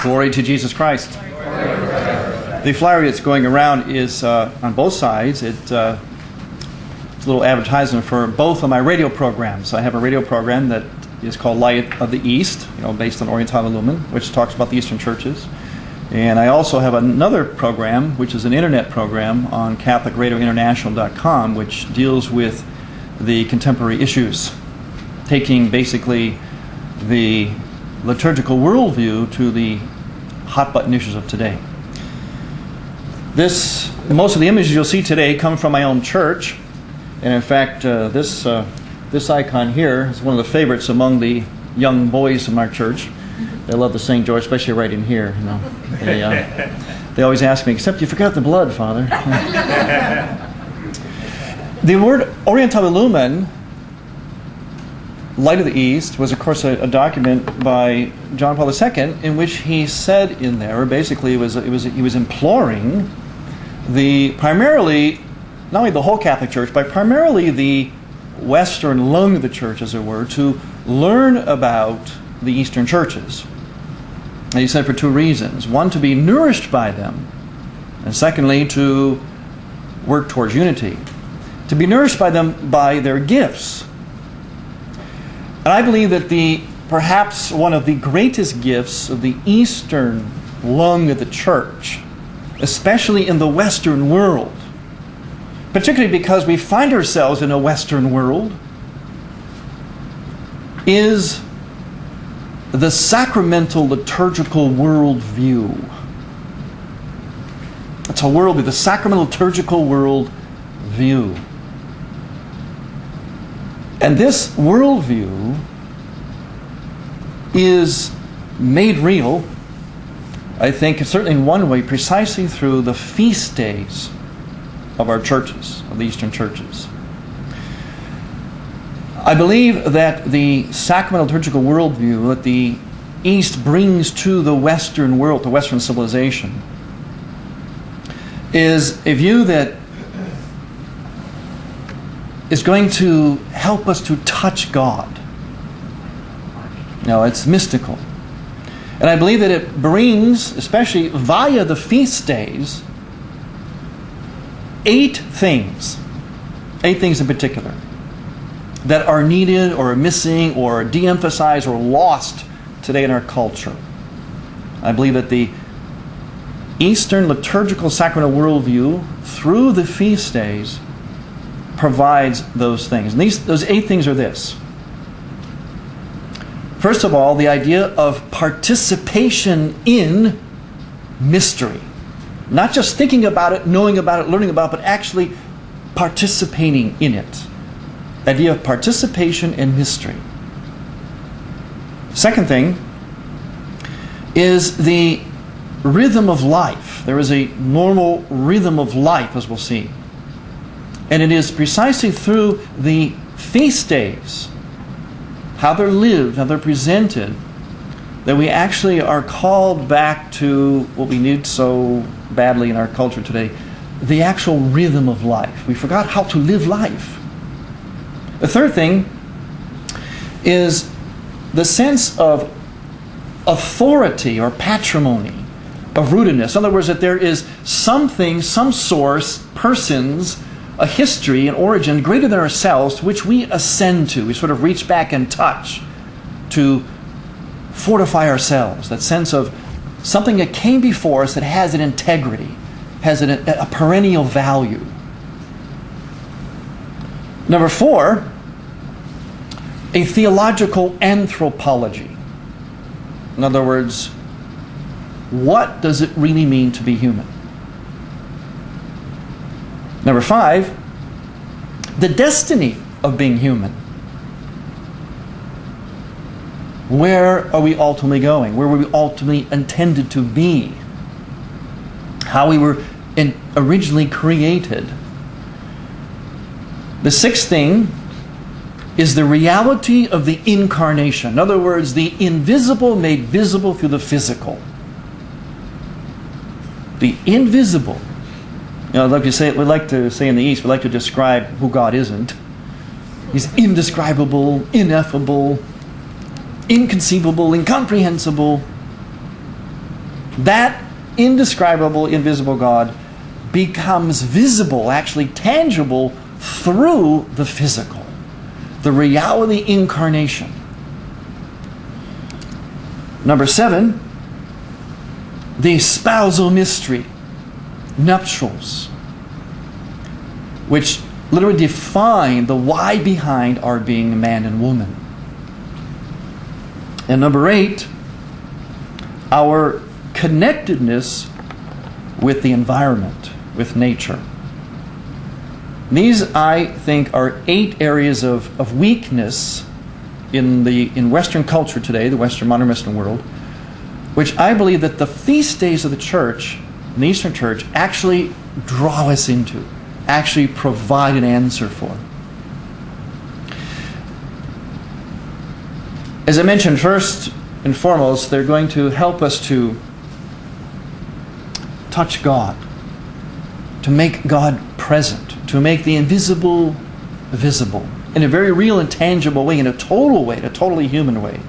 Glory to Jesus Christ. The flyer that's going around is on both sides. It's a little advertisement for both of my radio programs. I have a radio program that is called Light of the East, based on Orientale Lumen, which talks about the Eastern churches. And I also have another program, which is an internet program on CatholicRadioInternational.com, which deals with the contemporary issues, taking basically the liturgical worldview to the hot-button issues of today. Most of the images you'll see today come from my own church, and in fact, this icon here is one of the favorites among the young boys in our church. They love the St. George, especially right in here. They always ask me, "Except you forgot the blood, Father." The word Orientale Lumen, Light of the East, was of course a document by John Paul II in which he said in there, basically he was imploring primarily, not only the whole Catholic Church, but primarily the Western lung of the Church, as it were, to learn about the Eastern churches. And he said for two reasons. One, to be nourished by them, and secondly, to work towards unity. To be nourished by them by their gifts. And I believe that perhaps one of the greatest gifts of the Eastern lung of the Church, especially in the Western world, particularly because we find ourselves in a Western world, is the sacramental liturgical worldview. It's a worldview, the sacramental liturgical worldview. And this worldview is made real, I think, certainly in one way, precisely through the feast days of our churches, of the Eastern churches. I believe that the sacramental liturgical worldview that the East brings to the Western world, to Western civilization, is a view that is going to help us to touch God. It's mystical. And I believe that it brings, especially via the feast days, 8 things in particular, that are needed or are missing or de-emphasized or lost today in our culture. I believe that the Eastern liturgical sacramental worldview, through the feast days, provides those things. And those 8 things are this. First of all, the idea of participation in mystery. Not just thinking about it, knowing about it, learning about it, but actually participating in it. The idea of participation in mystery. Second thing is the rhythm of life. There is a normal rhythm of life, as we'll see. And it is precisely through the feast days, how they're lived, how they're presented, that we actually are called back to what we need so badly in our culture today, the actual rhythm of life. We forgot how to live life. The third thing is the sense of authority or patrimony, of rootedness. In other words, that there is something, some source, persons, a history, an origin greater than ourselves to which we ascend to. We sort of reach back and touch to fortify ourselves. That sense of something that came before us that has an integrity, has a perennial value. Number 4, a theological anthropology. In other words, what does it really mean to be human? Number 5, the destiny of being human. Where are we ultimately going? Where were we ultimately intended to be? How we were originally created. The 6th thing is the reality of the incarnation. In other words, the invisible made visible through the physical. The invisible. We like to say in the East, we like to describe who God isn't. He's indescribable, ineffable, inconceivable, incomprehensible. that indescribable, invisible God becomes visible, actually tangible, through the physical, the reality incarnation. Number 7, the spousal mystery, nuptials, which literally define the why behind our being man and woman. And number 8, our connectedness with the environment, with nature. These, I think, are 8 areas of weakness in Western culture today, the modern Western world, which I believe that the feast days of the church, in the Eastern Church, actually draw us into, actually provide an answer for. As I mentioned, first and foremost, they're going to help us to touch God, to make God present, to make the invisible visible in a very real and tangible way, in a total way, in a totally human way.